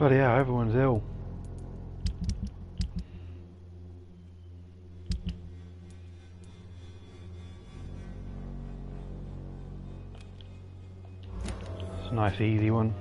Bloody hell, everyone's ill. It's a nice easy one.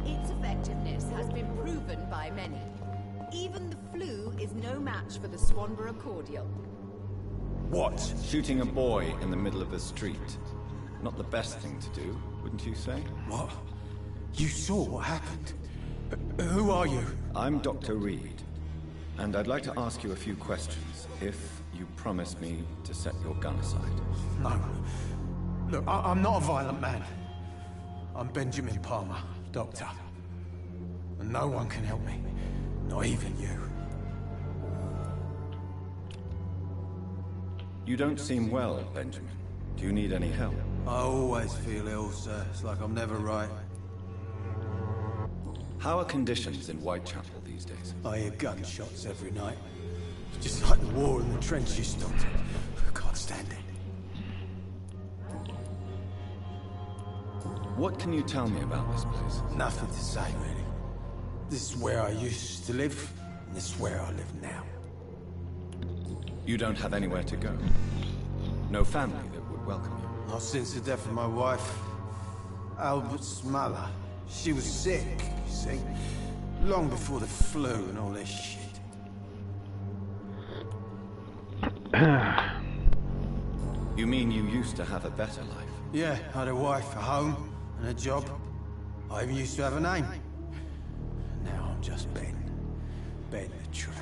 Its effectiveness has been proven by many. Even the flu is no match for the Swanborough cordial. What? Shooting a boy in the middle of the street. Not the best thing to do, wouldn't you say? What? You saw what happened? Who are you? I'm Dr. Reed, and I'd like to ask you a few questions, if you promise me to set your gun aside. No. Look, I'm not a violent man. I'm Benjamin Palmer, doctor. And no one can help me. Not even you. You don't seem well, Benjamin. Do you need any help? I always feel ill, sir. It's like I'm never right. How are conditions in Whitechapel these days? I hear gunshots every night. It's just like the war in the trenches, doctor. I can't stand it. What can you tell me about this place? Nothing to say, really. This is where I used to live, and this is where I live now. You don't have anywhere to go? No family that would welcome you? Not since the death of my wife, Albert's mother. She was sick, you see. Long before the flu and all this shit. You mean you used to have a better life? Yeah, I had a wife, a home, and a job. I even used to have a name. Now I'm just Ben. Ben the Tramp.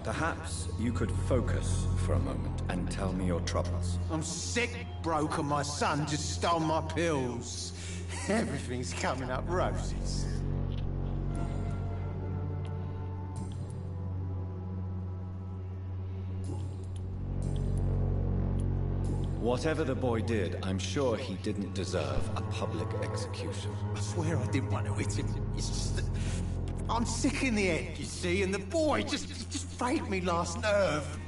Perhaps you could focus for a moment and tell me your troubles. I'm sick, broke, and my son just stole my pills. Everything's coming up roses. Whatever the boy did, I'm sure he didn't deserve a public execution. I swear I didn't want to hit him. It's just that I'm sick in the head, you see, and the boy just frayed me last nerve.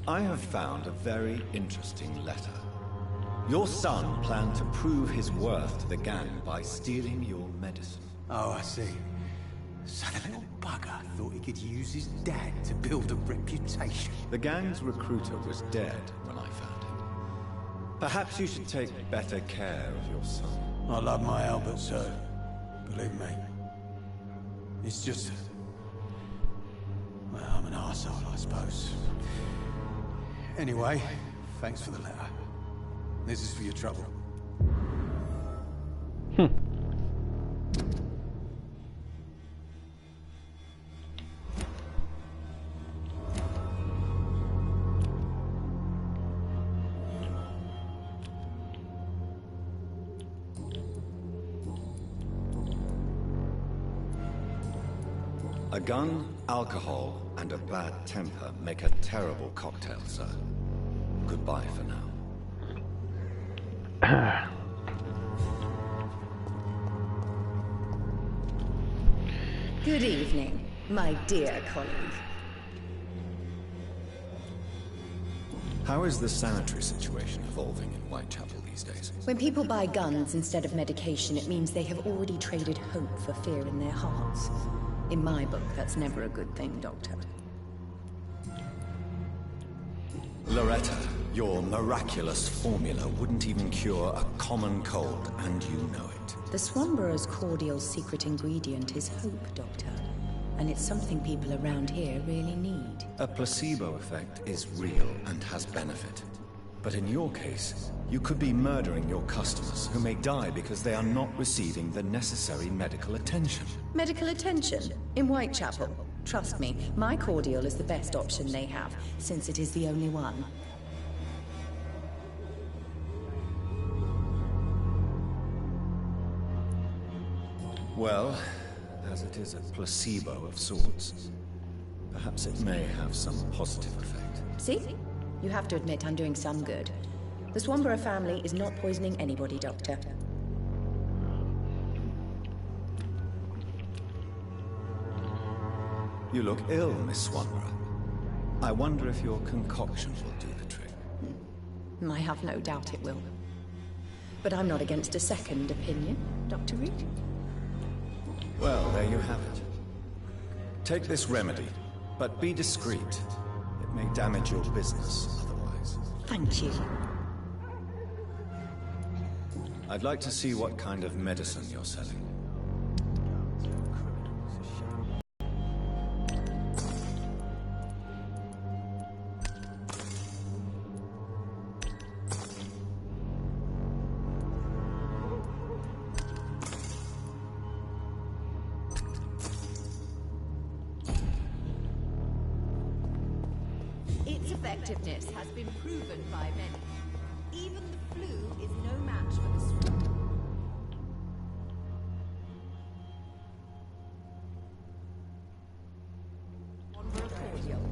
I have found a very interesting letter. Your son planned to prove his worth to the gang by stealing your medicine. Oh, I see. So the little bugger thought he could use his dad to build a reputation. The gang's recruiter was dead when I found him. Perhaps you should take better care of your son. I love my Albert, sir. Believe me. It's just... well, I'm an arsehole, I suppose. Anyway, thanks for the letter. This is for your trouble. A gun, alcohol, and a bad temper make a terrible cocktail, sir. Goodbye for now. Good evening, my dear colleague. How is the sanitary situation evolving in Whitechapel these days? When people buy guns instead of medication, it means they have already traded hope for fear in their hearts. In my book, that's never a good thing, Doctor. Loretta, your miraculous formula wouldn't even cure a common cold, and you know it. The Swanborough's cordial's secret ingredient is hope, Doctor. And it's something people around here really need. A placebo effect is real and has benefit. But in your case, you could be murdering your customers who may die because they are not receiving the necessary medical attention. Medical attention? In Whitechapel? Trust me, my cordial is the best option they have, since it is the only one. Well, as it is a placebo of sorts. Perhaps it may have some positive effect. See? You have to admit I'm doing some good. The Swanborough family is not poisoning anybody, Doctor. You look ill, Miss Swanborough. I wonder if your concoction will do the trick. I have no doubt it will. But I'm not against a second opinion, Dr. Reed. Well, there you have it. Take this remedy, but be discreet. It may damage your business otherwise. Thank you. I'd like to see what kind of medicine you're selling. Its effectiveness has been proven by many. Even the flu is no match for the Swanborough cordial.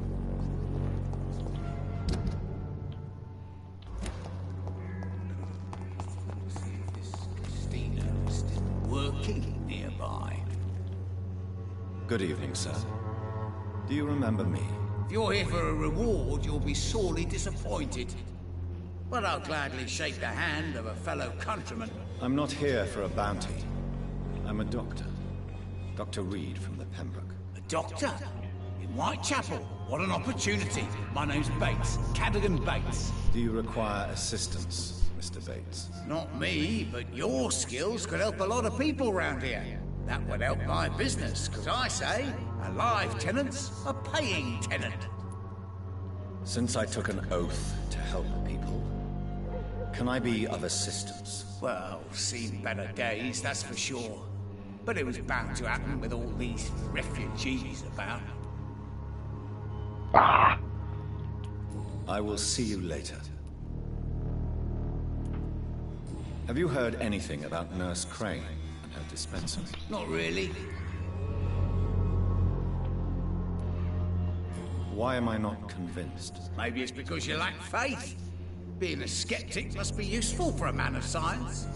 Christina is still working nearby. Good evening, sir. Do you remember me? If you're here for a reward, you'll be sorely disappointed. But I'll gladly shake the hand of a fellow countryman. I'm not here for a bounty. I'm a doctor. Dr. Reed from the Pembroke. A doctor? In Whitechapel? What an opportunity. My name's Bates. Cadogan Bates. Do you require assistance, Mr. Bates? Not me, but your skills could help a lot of people round here. That would help my business, because I say, a live tenant's a paying tenant. Since I took an oath to help people, can I be of assistance? Well, seen better days, that's for sure. But it was bound to happen with all these refugees about. I will see you later. Have you heard anything about Nurse Crane and her dispensary? Not really. Why am I not convinced? Maybe it's because you lack faith. Being a skeptic must be useful for a man of science.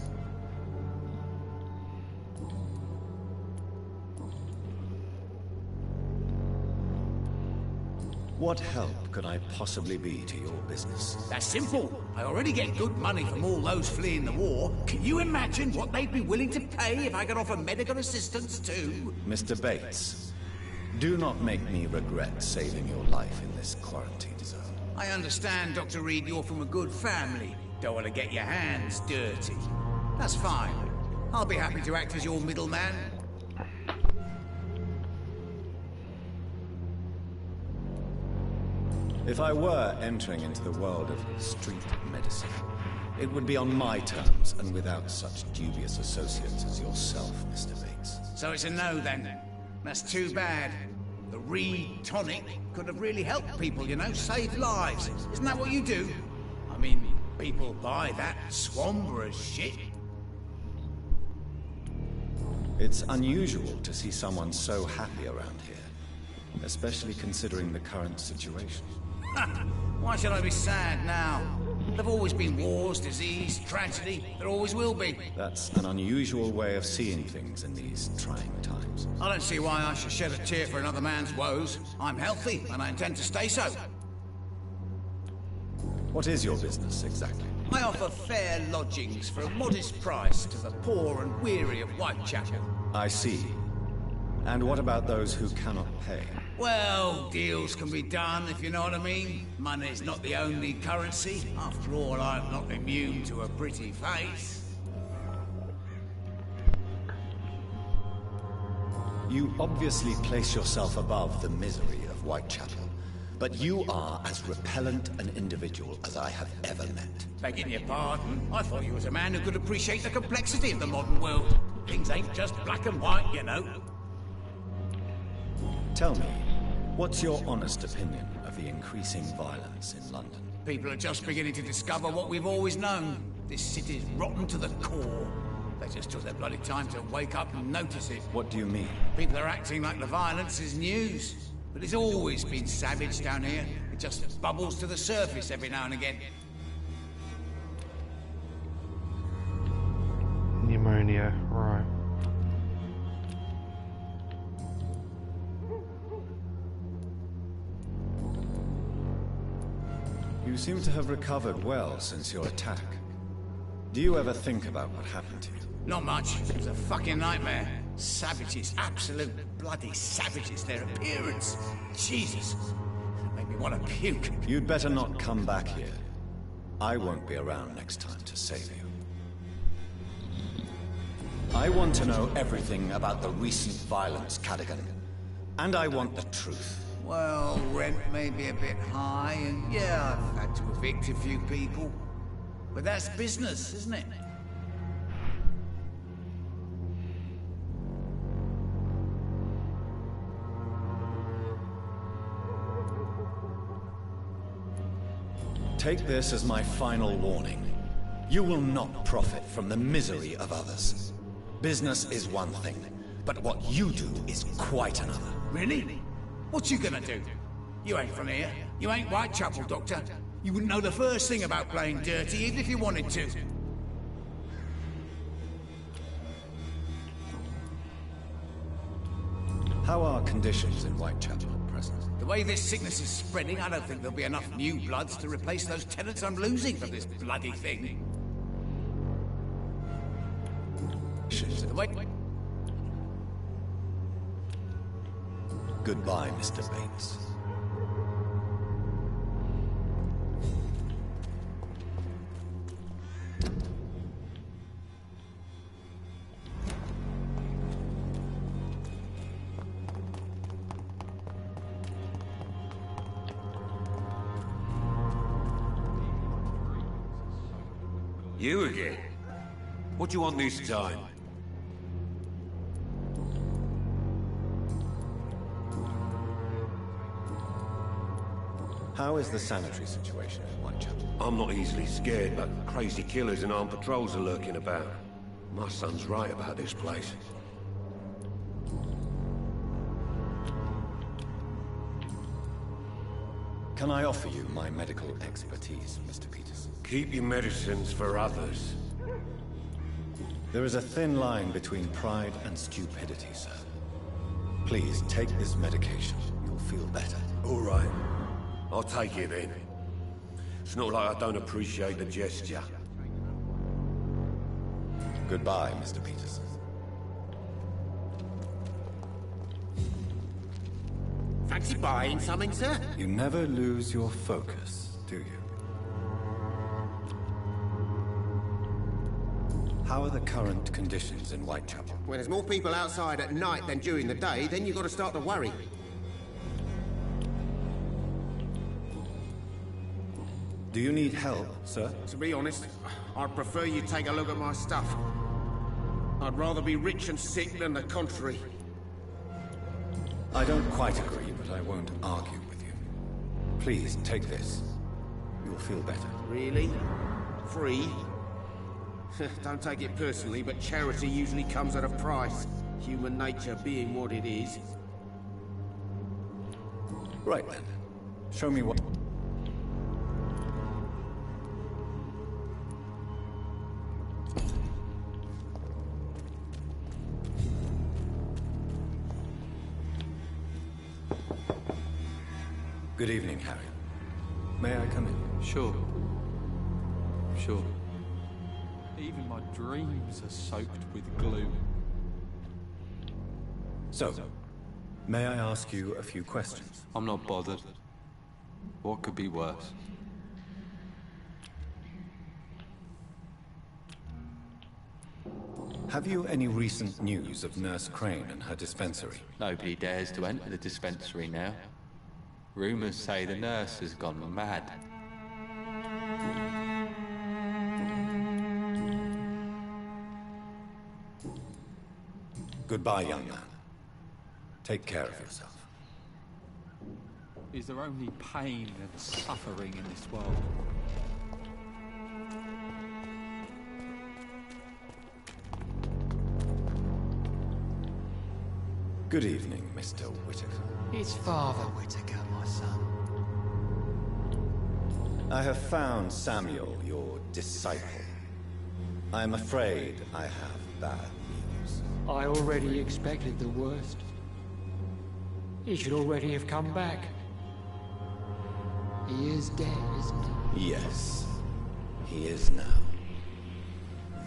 What help could I possibly be to your business? That's simple. I already get good money from all those fleeing the war. Can you imagine what they'd be willing to pay if I could offer medical assistance too? Mr. Bates, do not make me regret saving your life in this quarantine zone. I understand, Dr. Reed, you're from a good family. Don't want to get your hands dirty. That's fine. I'll be happy to act as your middleman. If I were entering into the world of street medicine, it would be on my terms and without such dubious associates as yourself, Mr. Bates. So it's a no then. That's too bad. The Reed tonic could have really helped people, you know, saved lives. Isn't that what you do? I mean, people buy that Swanborough shit. It's unusual to see someone so happy around here, especially considering the current situation. Why should I be sad now? There've always been wars, disease, tragedy. There always will be. That's an unusual way of seeing things in these trying times. I don't see why I should shed a tear for another man's woes. I'm healthy, and I intend to stay so. What is your business, exactly? I offer fair lodgings for a modest price to the poor and weary of Whitechapel. I see. And what about those who cannot pay? Well, deals can be done, if you know what I mean. Money's not the only currency. After all, I'm not immune to a pretty face. You obviously place yourself above the misery of Whitechapel, but you are as repellent an individual as I have ever met. Begging your pardon, I thought you was a man who could appreciate the complexity of the modern world. Things ain't just black and white, you know. Tell me, what's your honest opinion of the increasing violence in London? People are just beginning to discover what we've always known. This city's rotten to the core. They just took their bloody time to wake up and notice it. What do you mean? People are acting like the violence is news. But it's always been savage down here. It just bubbles to the surface every now and again. Pneumonia, right. You seem to have recovered well since your attack. Do you ever think about what happened to you? Not much. It was a fucking nightmare. Savages, absolute bloody savages. Their appearance. Jesus. It made me want to puke. You'd better not come back here. I won't be around next time to save you. I want to know everything about the recent violence, Cadogan. And I want the truth. Well, rent may be a bit high, and yeah, I've had to evict a few people. But that's business, isn't it? Take this as my final warning. You will not profit from the misery of others. Business is one thing, but what you do is quite another. Really? What you gonna do? You ain't from here. You ain't Whitechapel, Doctor. You wouldn't know the first thing about playing dirty, even if you wanted to. How are conditions in Whitechapel at present? The way this sickness is spreading, I don't think there'll be enough new bloods to replace those tenants I'm losing from this bloody thing. The way... Goodbye, Mr. Bates. You again? What do you want this time? How is the sanitary situation in Whitechapel? I'm not easily scared, but crazy killers and armed patrols are lurking about. My son's right about this place. Can I offer you my medical expertise, Mr. Peterson? Keep your medicines for others. There is a thin line between pride and stupidity, sir. Please, take this medication. You'll feel better. All right. I'll take it then. It's not like I don't appreciate the gesture. Goodbye, Mr. Peterson. Fancy buying something, sir? You never lose your focus, do you? How are the current conditions in Whitechapel? When there's more people outside at night than during the day, then you've got to start to worry. Do you need help, sir? To be honest, I'd prefer you take a look at my stuff. I'd rather be rich and sick than the contrary. I don't quite agree, but I won't argue with you. Please, take this. You'll feel better. Really? Free? Don't take it personally, but charity usually comes at a price. Human nature being what it is. Right then. Show me what... Good evening, Harry. May I come in? Sure. Sure. Even my dreams are soaked with gloom. So, may I ask you a few questions? I'm not bothered. What could be worse? Have you any recent news of Nurse Crane and her dispensary? Nobody dares to enter the dispensary now. Rumors say the nurse has gone mad. Goodbye, young man. Take care of yourself. Is there only pain and suffering in this world? Good evening, Mr. Whitaker. It's Father Whitaker, my son. I have found Samuel, your disciple. I am afraid I have bad news. I already expected the worst. He should already have come back. He is dead, isn't he? Yes, he is now.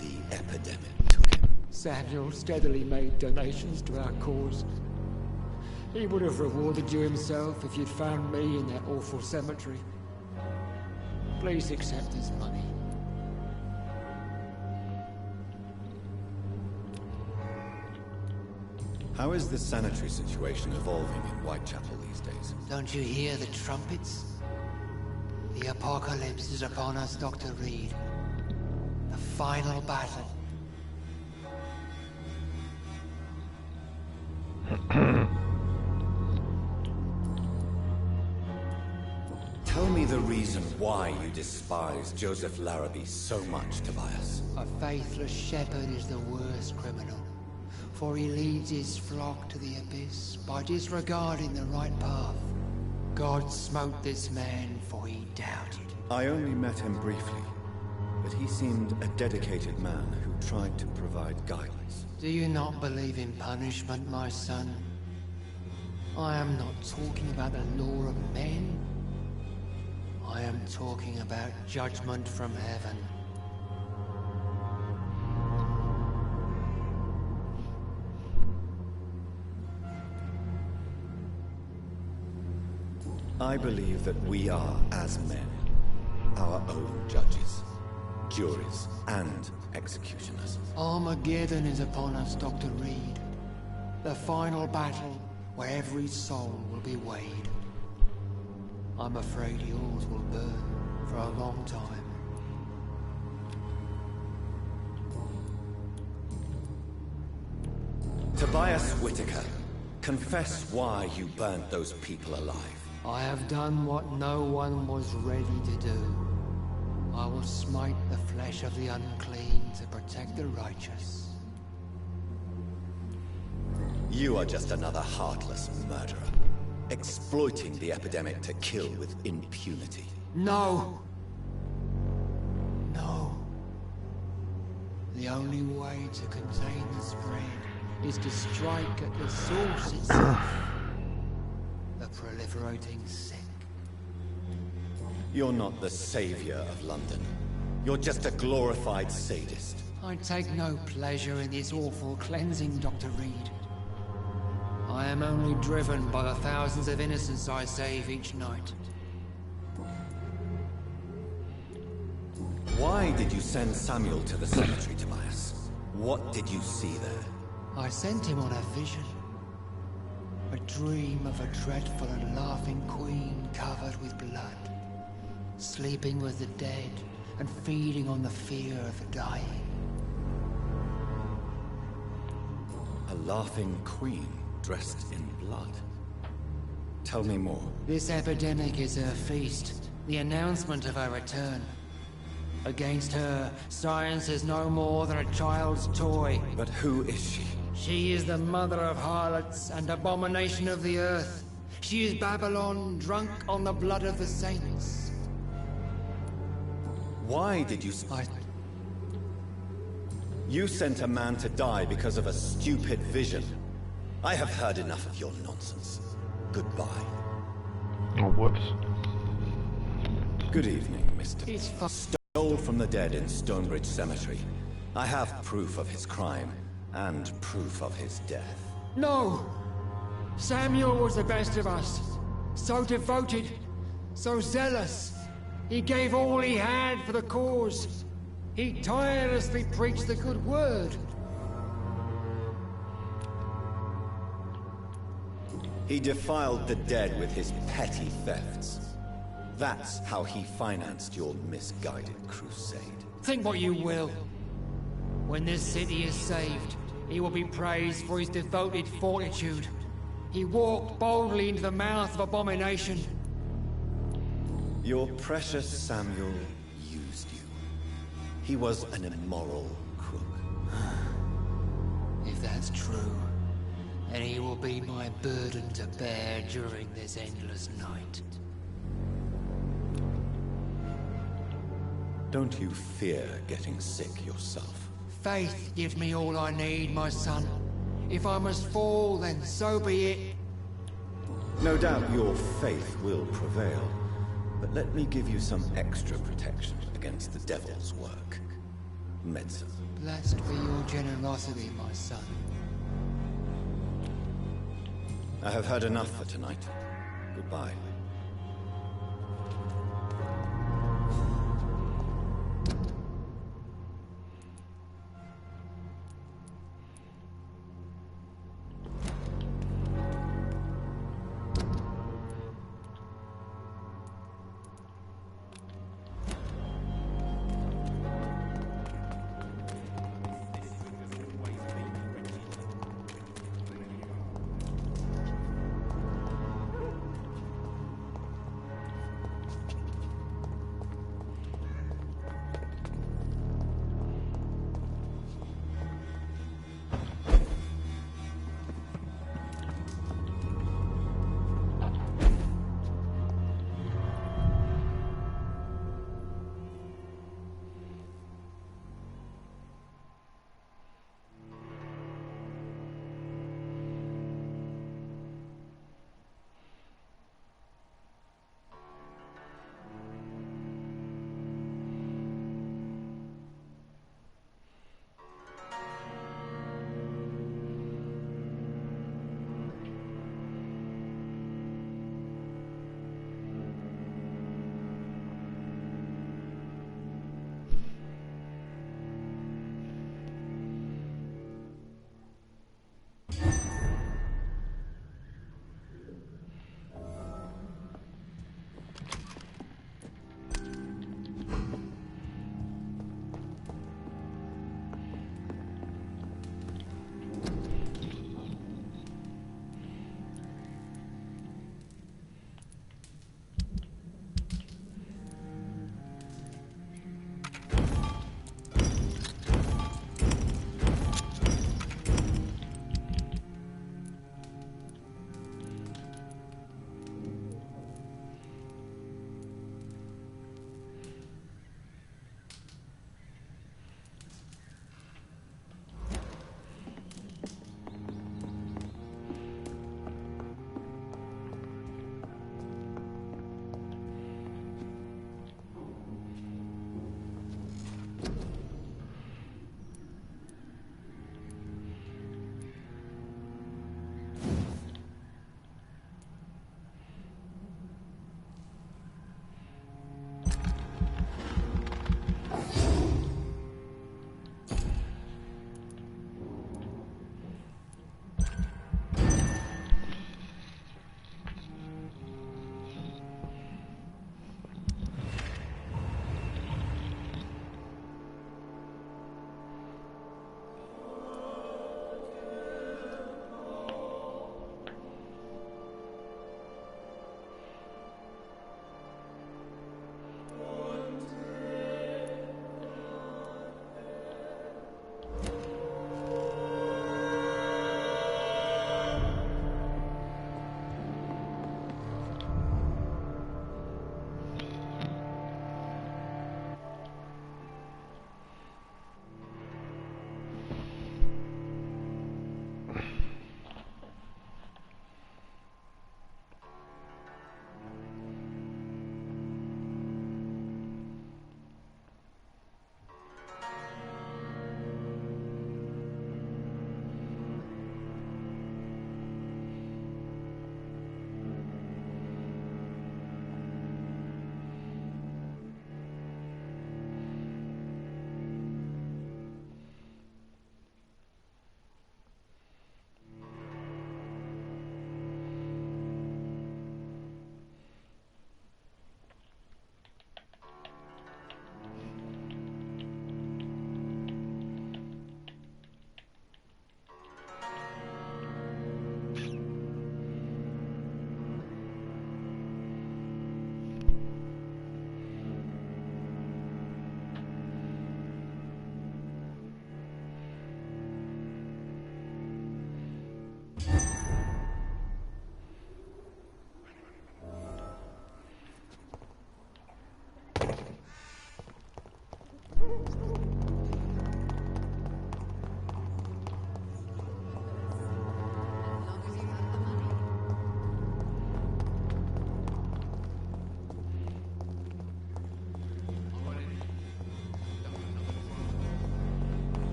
The epidemic took him. Samuel steadily made donations to our cause. He would have rewarded you himself if you'd found me in that awful cemetery. Please accept his money. How is the sanitary situation evolving in Whitechapel these days? Don't you hear the trumpets? The apocalypse is upon us, Dr. Reed. The final battle. Tell me the reason why you despise Joseph Larrabee so much, Tobias. A faithless shepherd is the worst criminal, for he leads his flock to the abyss by disregarding the right path. God smote this man, for he doubted. I only met him briefly, but he seemed a dedicated man who tried to provide guidance. Do you not believe in punishment, my son? I am not talking about the law of men. I am talking about judgment from heaven. I believe that we are, as men, our own judges, juries, and executioners. Armageddon is upon us, Dr. Reed. The final battle where every soul will be weighed. I'm afraid yours will burn for a long time. Tobias Whitaker, confess why you burnt those people alive. I have done what no one was ready to do. I will smite the flesh of the unclean to protect the righteous. You are just another heartless murderer, exploiting the epidemic to kill with impunity. No! No. The only way to contain the spread is to strike at the source itself. The proliferating sick. You're not the savior of London. You're just a glorified sadist. I take no pleasure in this awful cleansing, Dr. Reed. I am only driven by the thousands of innocents I save each night. Why did you send Samuel to the cemetery, Tobias? What did you see there? I sent him on a vision. A dream of a dreadful and laughing queen covered with blood, sleeping with the dead and feeding on the fear of the dying. A laughing queen dressed in blood. Tell me more. This epidemic is her feast, the announcement of her return. Against her, science is no more than a child's toy. But who is she? She is the mother of harlots and abomination of the earth. She is Babylon, drunk on the blood of the saints. Why did you... You sent a man to die because of a stupid vision. I have heard enough of your nonsense. Goodbye. Oh, whoops. Good evening, Mr. Stole from the dead in Stonebridge Cemetery. I have proof of his crime, and proof of his death. No! Samuel was the best of us. So devoted, so zealous. He gave all he had for the cause. He tirelessly preached the good word. He defiled the dead with his petty thefts. That's how he financed your misguided crusade. Think what you will. When this city is saved, he will be praised for his devoted fortitude. He walked boldly into the mouth of abomination. Your precious Samuel used you. He was an immoral crook. If that's true, and he will be my burden to bear during this endless night. Don't you fear getting sick yourself? Faith gives me all I need, my son. If I must fall, then so be it. No doubt your faith will prevail, but let me give you some extra protection against the devil's work. Medicine. Blessed be your generosity, my son. I have heard enough for tonight. Goodbye.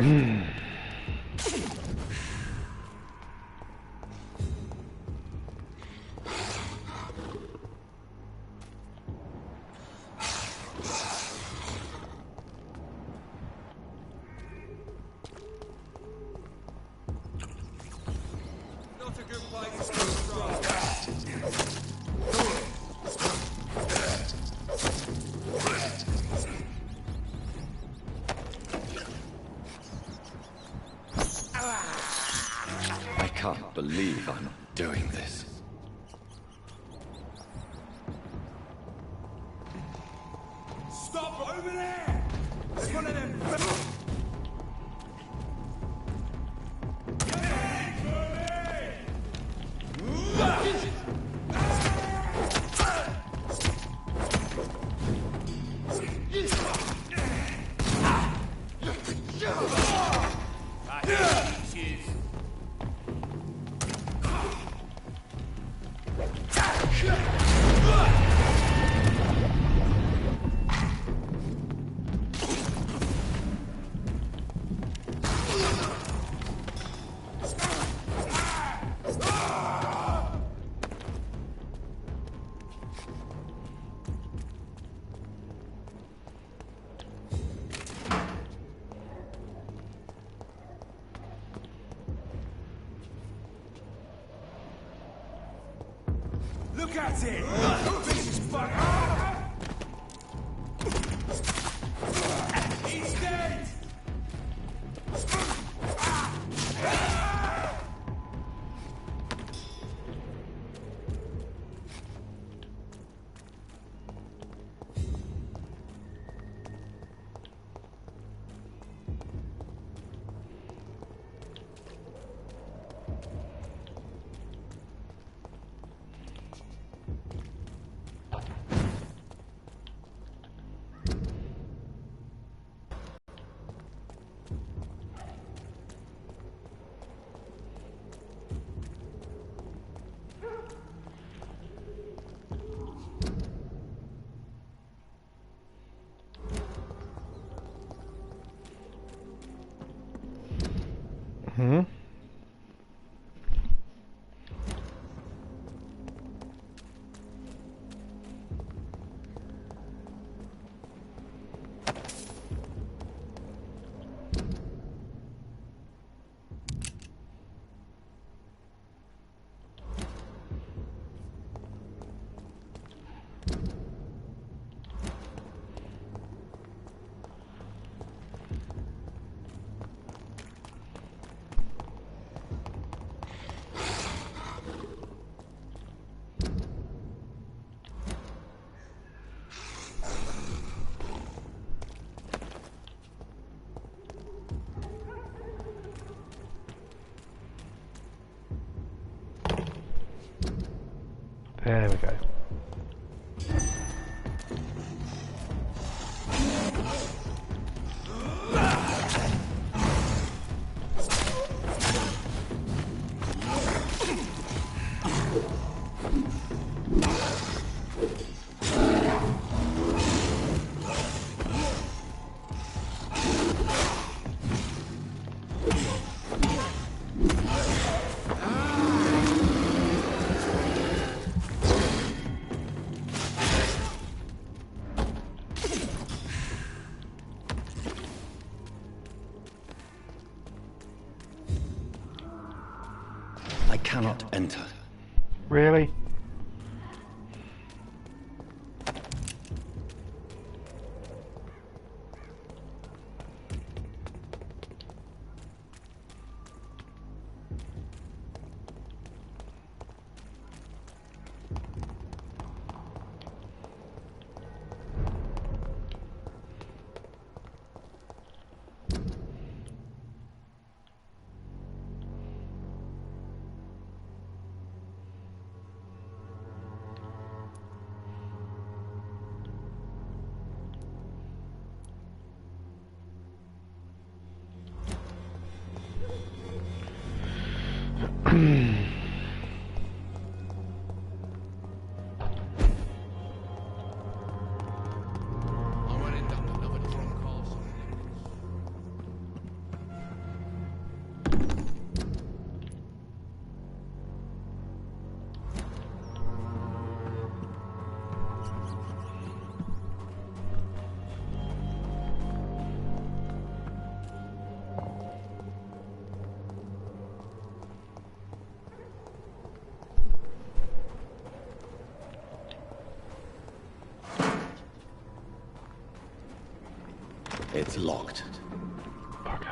I can't believe I'm doing this. Stop over there! There's one of them. Look at it! This is fucking... He's dead! Hmm? There we go. I cannot enter. Really? It's locked. Bugger.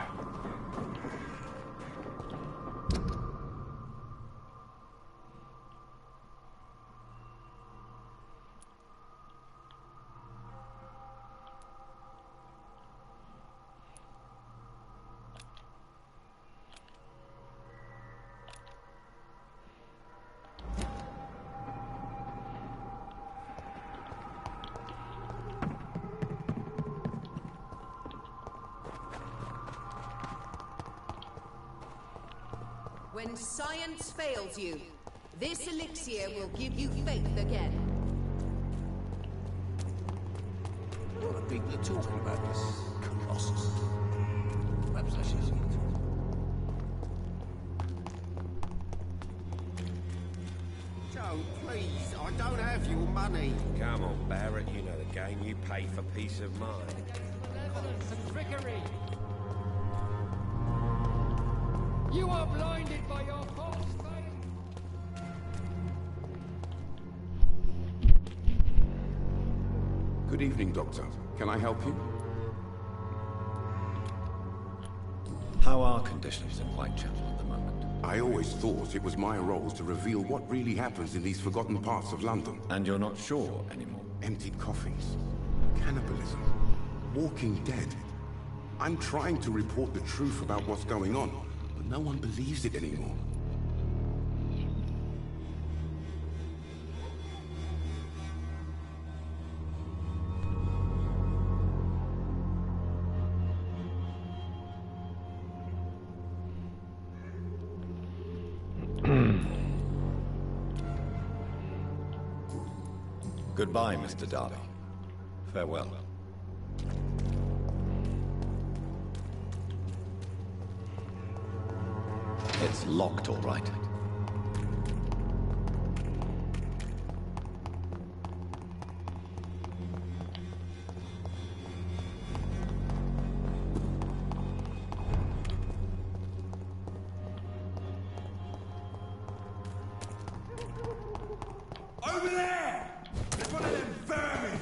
When science fails you, this elixir will give you faith again. A lot of people are talking about this Colossus. Perhaps I should look. Joe, please, I don't have your money. Come on, Barrett, you know the game. You pay for peace of mind. Some trickery! You are blinded by your false faith! Good evening, Doctor. Can I help you? How are conditions in Whitechapel at the moment? I always thought it was my role to reveal what really happens in these forgotten parts of London. And you're not sure anymore? Emptied coffins, cannibalism, walking dead. I'm trying to report the truth about what's going on, but no one believes it anymore. Goodbye, Mr. Darby. Farewell. It's locked, all right. Over there! There's one of them vermin!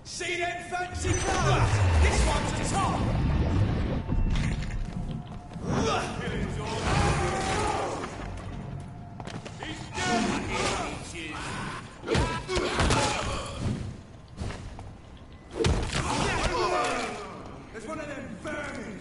See them fancy clothes? This one's a top! of them vermin!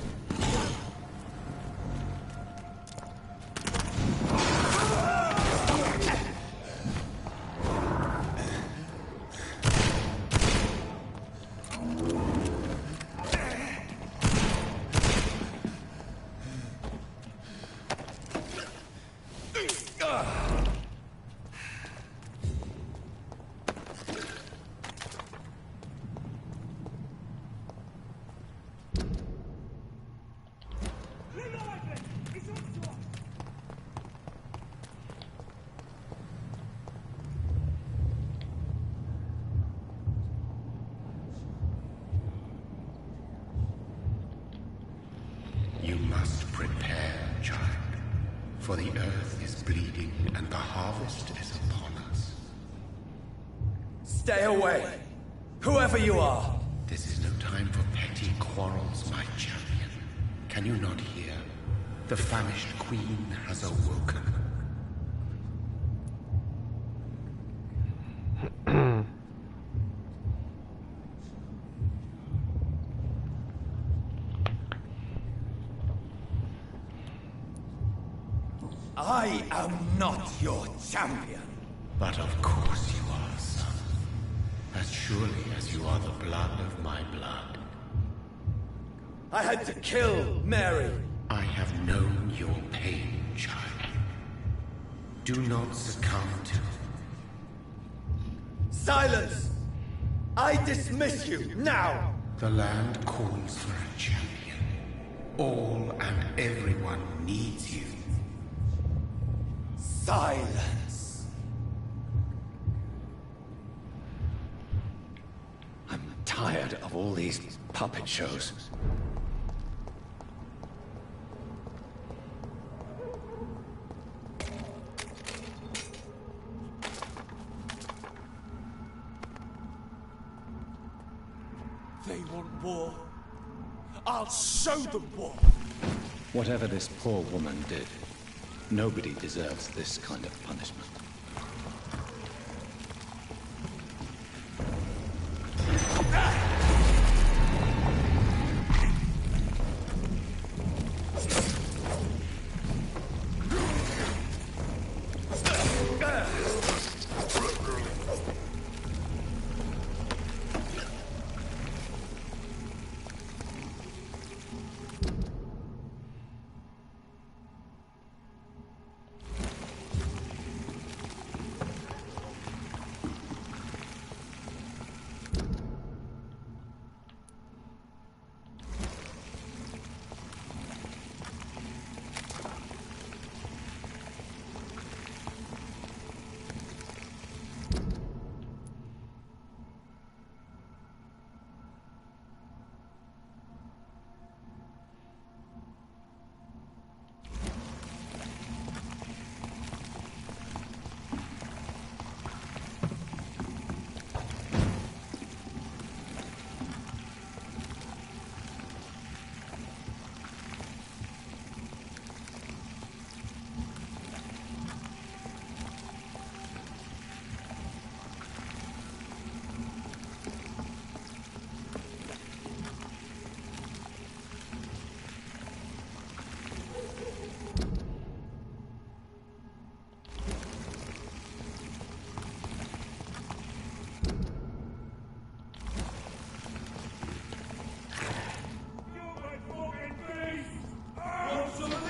You must prepare, child, for the earth is bleeding and the harvest is upon us. Stay away, whoever you are. This is no time for petty quarrels, my champion. Can you not hear? The famished queen has awoken. I am not your champion. But of course you are, son. As surely as you are the blood of my blood. I had to kill Mary. I have known your pain, child. Do not succumb to... Silence! I dismiss you, now! The land calls for a champion. All and everyone needs you. Silence! I'm tired of all these puppet shows. They want war. I'll show them war. Whatever this poor woman did, nobody deserves this kind of punishment.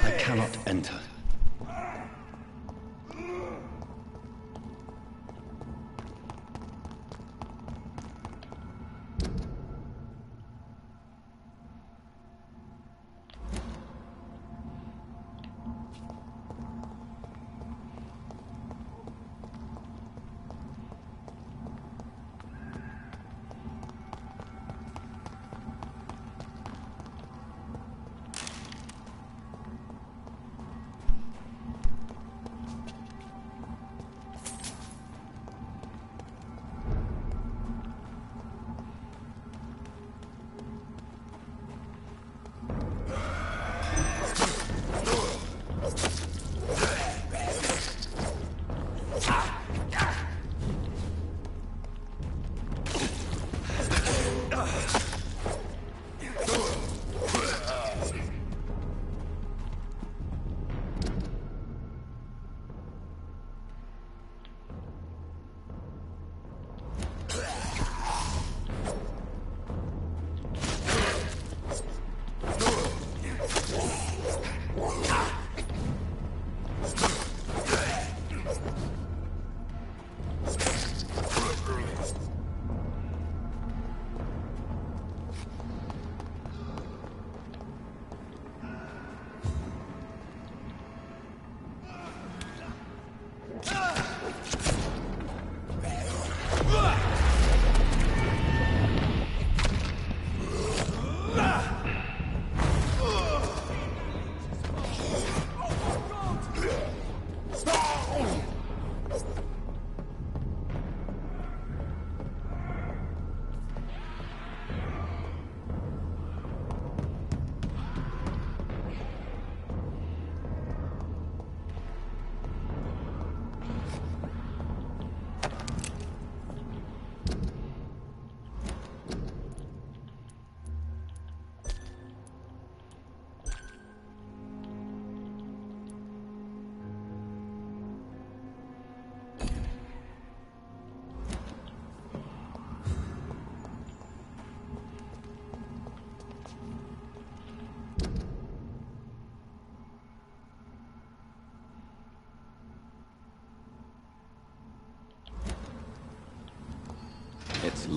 I cannot enter.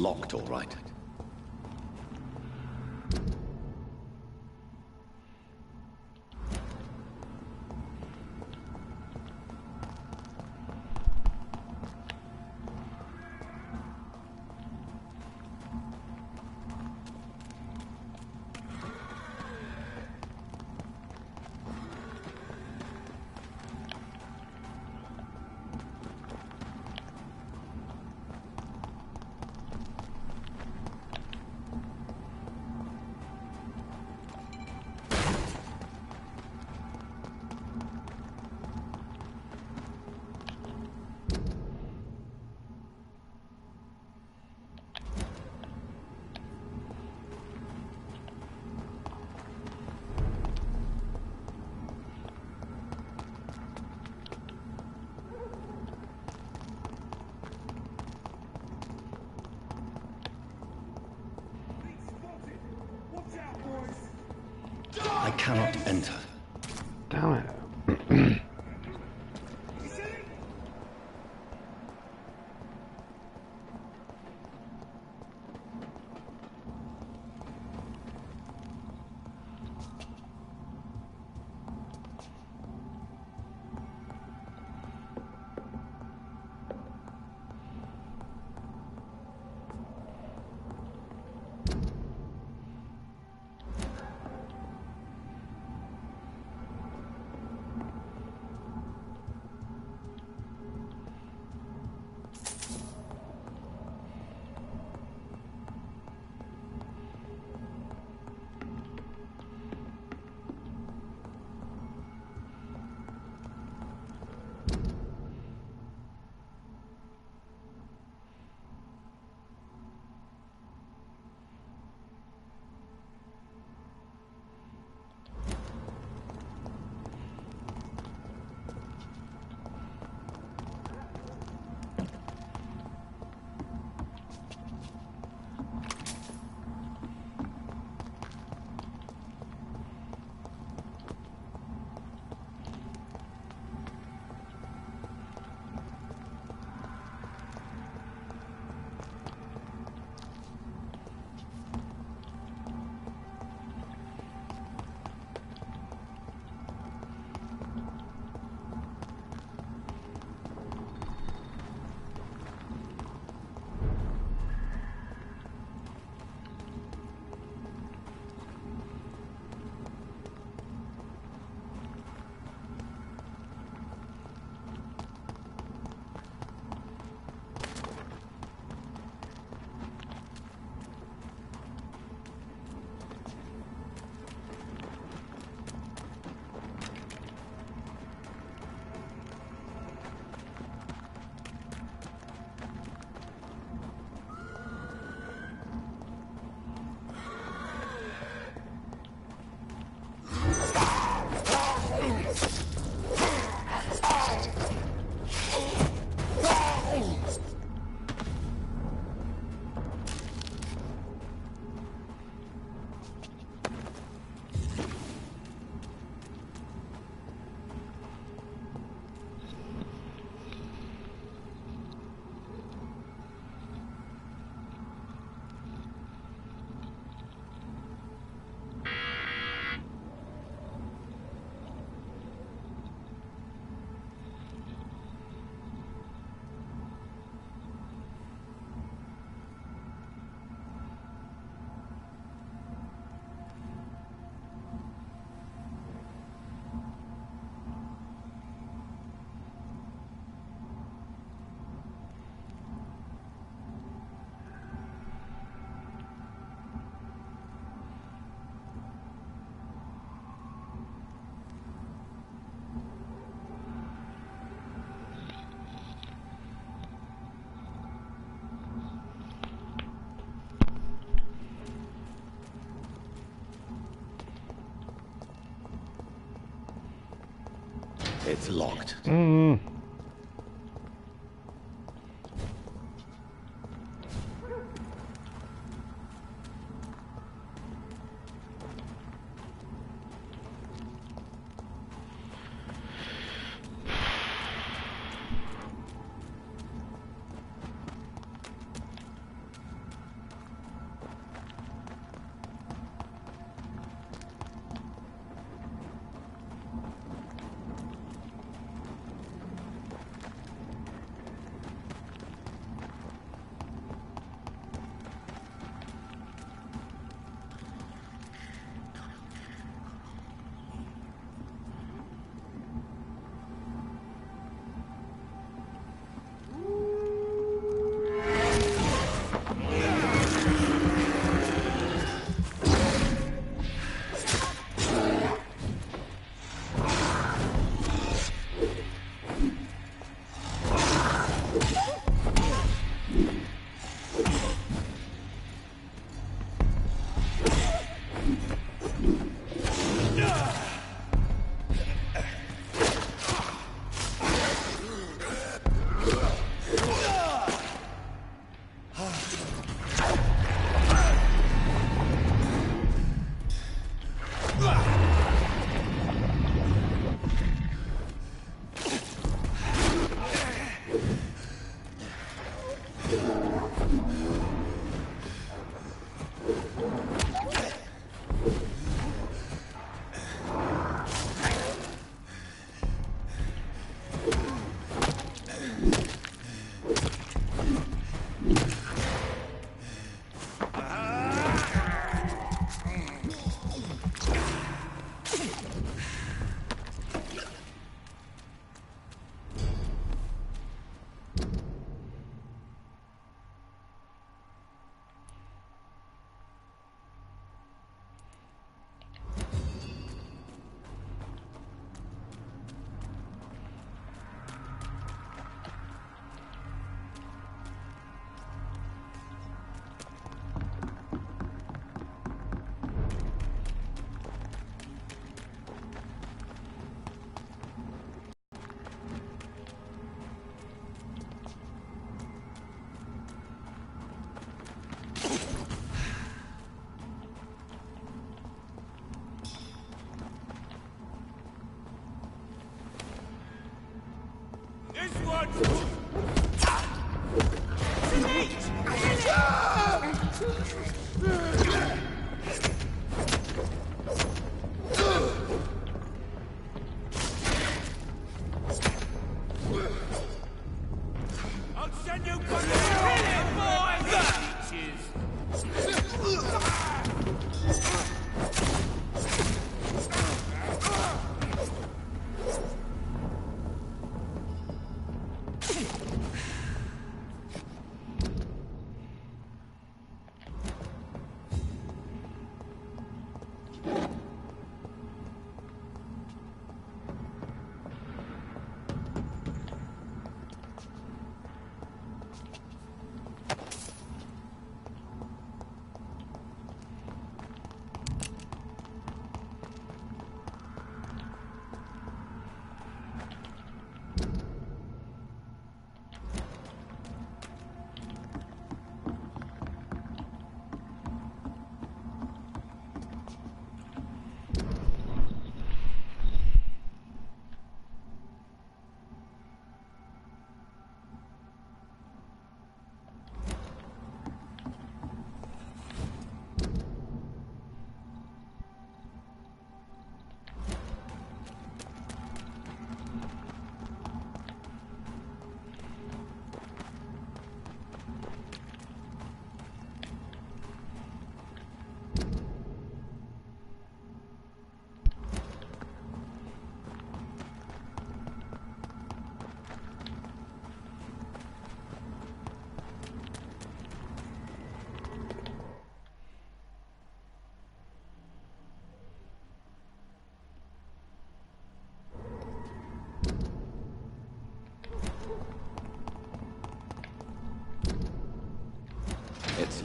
locked, all right. I cannot enter. Damn it. It's locked.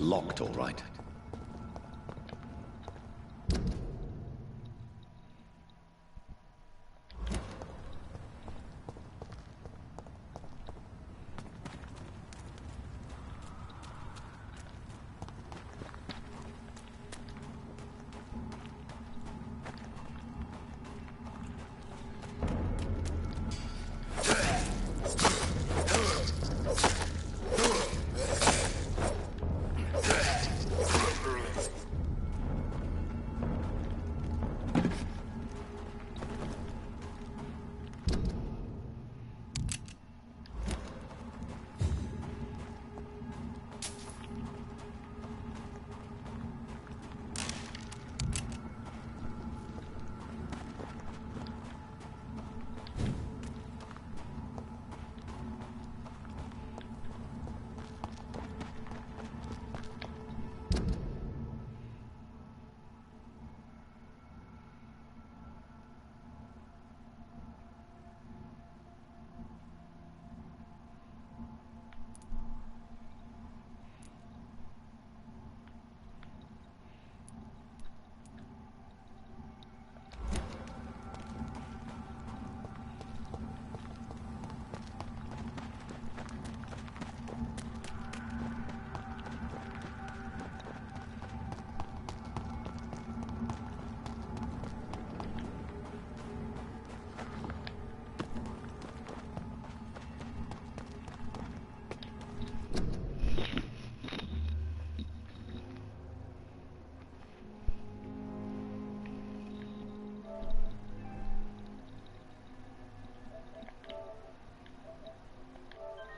locked, all right.